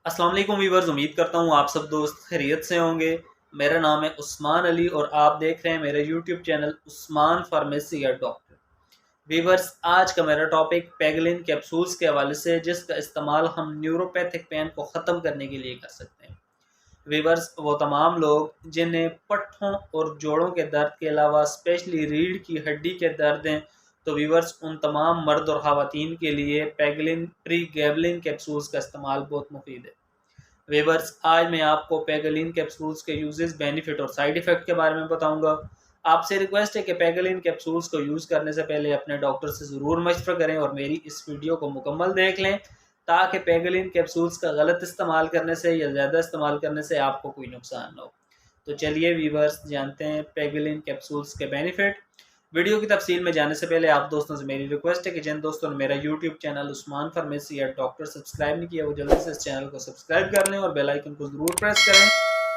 السلام علیکم ویورز، امید کرتا ہوں آپ سب دوست خیریت سے ہوں گے۔ میرا نام ہے عثمان علی اور آپ دیکھ رہے ہیں میرا یوٹیوب چینل عثمان فارمیسی یا ڈاکٹر۔ ویورز، آج کا میرا ٹاپک پیگلین کیپسولز کے حوالے سے، جس کا استعمال ہم نیوروپیتھک پین کو ختم کرنے کے لیے کر سکتے ہیں۔ ویورز، وہ تمام لوگ جنہیں پٹھوں اور جوڑوں کے درد کے علاوہ اسپیشلی ریڑھ کی ہڈی کے درد ہیں، تو ویورز ان تمام مرد اور خواتین کے لیے پیگلین پری گیبلین کیپسولز کا استعمال بہت مفید ہے۔ ویورز، آج میں آپ کو پیگلین کیپسولز کے یوزز، بینیفٹ اور سائیڈ ایفیکٹ کے بارے میں بتاؤں گا۔ آپ سے ریکویسٹ ہے کہ پیگلین کیپسولز کو یوز کرنے سے پہلے اپنے ڈاکٹر سے ضرور مشورہ کریں اور میری اس ویڈیو کو مکمل دیکھ لیں، تاکہ پیگلین کیپسولز کا غلط استعمال کرنے سے یا زیادہ استعمال کرنے سے آپ کو کوئی نقصان نہ ہو۔ تو چلیے ویورز، جانتے ہیں پیگلین کیپسولز کے بینیفٹ۔ ویڈیو کی تفصیل میں جانے سے پہلے آپ دوستوں سے میری ریکویسٹ ہے کہ جن دوستوں نے میرا یوٹیوب چینل عثمان فارمیسی یا ڈاکٹر سبسکرائب نہیں کیا، وہ جلدی سے اس چینل کو سبسکرائب کر لیں اور بیل آئیکن کو ضرور پریس کریں،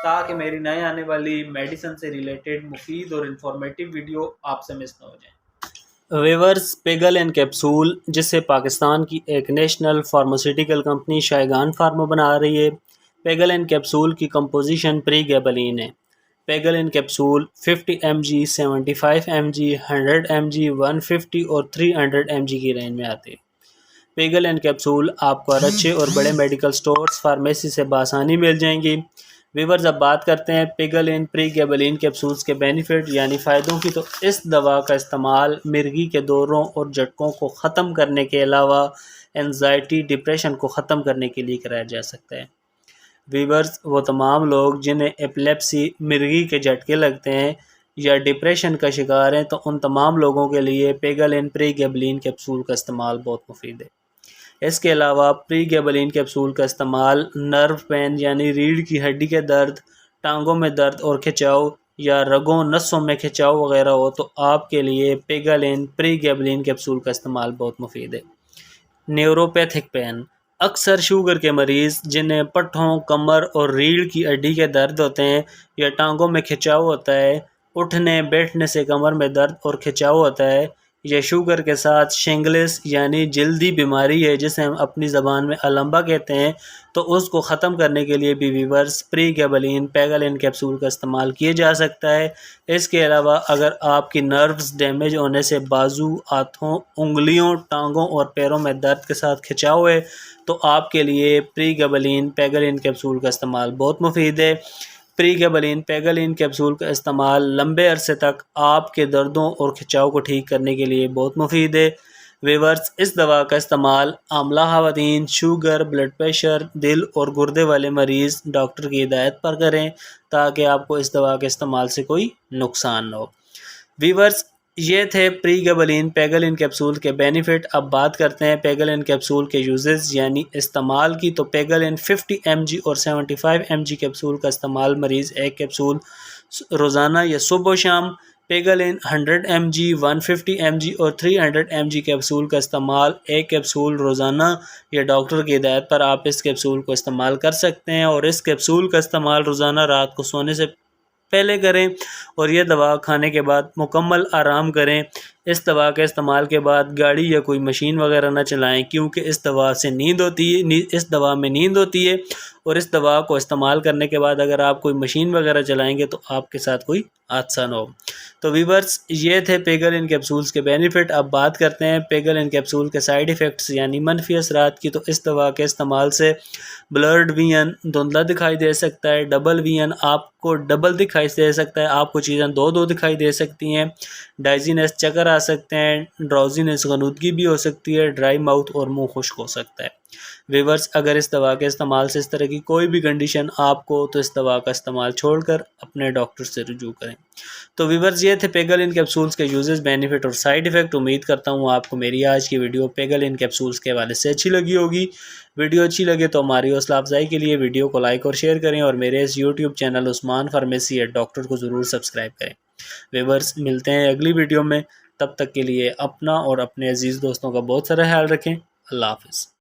تاکہ میری نئے آنے والی میڈیسن سے ریلیٹڈ مفید اور انفارمیٹیو ویڈیو آپ سے مس نہ ہو جائیں۔ ویورز، پیگلین کیپسول، جسے پاکستان کی ایک نیشنل فارماسیوٹیکل کمپنی شائگان فارما بنا رہی ہے، پیگلین کیپسول کی کمپوزیشن پری گیبلین ہے۔ Pregalin capsule 50 M G, 75 M G, 100 M G, 150 اور 300 ایم جی کی رینج میں آتے ہیں۔ پیگلین کیپسول آپ کو اچھے اور بڑے میڈیکل سٹورز، فارمیسی سے بآسانی مل جائیں گی۔ ویورز، اب بات کرتے ہیں پیگلین پری گیبلین کیپسولز کے بینیفٹ یعنی فائدوں کی۔ تو اس دوا کا استعمال مرگی کے دوروں اور جھٹکوں کو ختم کرنے کے علاوہ انزائٹی، ڈپریشن کو ختم کرنے کے لیے کرایا جا سکتا ہے۔ ویورز، وہ تمام لوگ جنہیں ایپلیپسی، مرگی کے جھٹکے لگتے ہیں یا ڈپریشن کا شکار ہیں، تو ان تمام لوگوں کے لیے پیگلین پری گیبلین کیپسول کا استعمال بہت مفید ہے۔ اس کے علاوہ پری گیبلین کیپسول کا استعمال نرو پین یعنی ریڑھ کی ہڈی کے درد، ٹانگوں میں درد اور کھچاؤ یا رگوں نسوں میں کھچاؤ وغیرہ ہو، تو آپ کے لیے پیگلین پری گیبلین کیپسول کا استعمال بہت مفید ہے۔ نیوروپیتھک پین، اکثر شوگر کے مریض جنہیں پٹھوں، کمر اور ریڑھ کی ہڈی کے درد ہوتے ہیں یا ٹانگوں میں کھچاؤ ہوتا ہے، اٹھنے بیٹھنے سے کمر میں درد اور کھچاؤ ہوتا ہے، یا شوگر کے ساتھ شنگلس یعنی جلدی بیماری ہے جسے ہم اپنی زبان میں المبا کہتے ہیں، تو اس کو ختم کرنے کے لیے بھی ویورز پری گیبلین پیگلین کیپسول کا استعمال کیا جا سکتا ہے۔ اس کے علاوہ اگر آپ کی نروز ڈیمیج ہونے سے بازو، ہاتھوں، انگلیوں، ٹانگوں اور پیروں میں درد کے ساتھ کھچاؤ ہے، تو آپ کے لیے پری گیبلین پیگلین کیپسول کا استعمال بہت مفید ہے۔ پری گیبلین پیگلین کیپسول کا استعمال لمبے عرصے تک آپ کے دردوں اور کھچاؤ کو ٹھیک کرنے کے لیے بہت مفید ہے۔ ویورز، اس دوا کا استعمال حاملہ خواتین، شوگر، بلڈ پریشر، دل اور گردے والے مریض ڈاکٹر کی ہدایت پر کریں، تاکہ آپ کو اس دوا کے استعمال سے کوئی نقصان نہ ہو۔ ویورز، یہ تھے پری گیبلین پیگلین کیپسول کے بینیفٹ۔ اب بات کرتے ہیں پیگلین کیپسول کے یوزز یعنی استعمال کی۔ تو پیگلین 50 ایم جی اور 75 ایم جی کیپسول کا استعمال مریض ایک کیپسول روزانہ یا صبح و شام۔ پیگلین 100 ایم جی، 150 ایم جی اور 300 ایم جی کیپسول کا استعمال ایک کیپسول روزانہ یا ڈاکٹر کی ہدایت پر آپ اس کیپسول کو استعمال کر سکتے ہیں، اور اس کیپسول کا استعمال روزانہ رات کو سونے سے پہلے کریں، اور یہ دوا کھانے کے بعد مکمل آرام کریں۔ اس دوا کے استعمال کے بعد گاڑی یا کوئی مشین وغیرہ نہ چلائیں، کیونکہ اس دوا میں نیند ہوتی ہے، اور اس دوا کو استعمال کرنے کے بعد اگر آپ کوئی مشین وغیرہ چلائیں گے تو آپ کے ساتھ کوئی حادثہ نہ ہو۔ تو ویورز، یہ تھے پیگلین کیپسولز کے بینیفٹ۔ اب بات کرتے ہیں پیگلین کیپسول کے سائیڈ ایفیکٹس یعنی منفی اثرات کی۔ تو اس دوا کے استعمال سے بلرڈ ویژن دھندلا دکھائی دے سکتا ہے، ڈبل ویژن آپ کو ڈبل دکھائی دے سکتا ہے، آپ کو چیزیں دو دکھائی دے سکتی ہیں، ڈائزینس چکر آ سکتے ہیں، ڈراؤزینس غنودگی بھی ہو سکتی ہے، ڈرائی ماؤتھ اور منہ خشک ہو سکتا ہے۔ ویورز، اگر اس دوا کے استعمال سے اس طرح کی کوئی بھی کنڈیشن آپ کو، تو اس دوا کا استعمال چھوڑ کر اپنے ڈاکٹر سے رجوع کریں۔ تو ویورز، یہ تھے پیگلین کیپسولز کے یوزز، بینیفٹ اور سائیڈ ایفیکٹ۔ امید کرتا ہوں آپ کو میری آج کی ویڈیو پیگلین کیپسولز کے حوالے سے اچھی لگی ہوگی۔ ویڈیو اچھی لگے تو ہماری حوصلہ افزائی کے لیے ویڈیو کو لائک اور شیئر کریں، اور میرے اس یوٹیوب چینل عثمان فارمیسی یا ڈاکٹر کو ضرور سبسکرائب کریں۔ ویورز، ملتے ہیں اگلی ویڈیو میں، تب تک کے لیے اپنا اور اپنے عزیز دوستوں کا بہت سارا خیال رکھیں۔ اللہ حافظ۔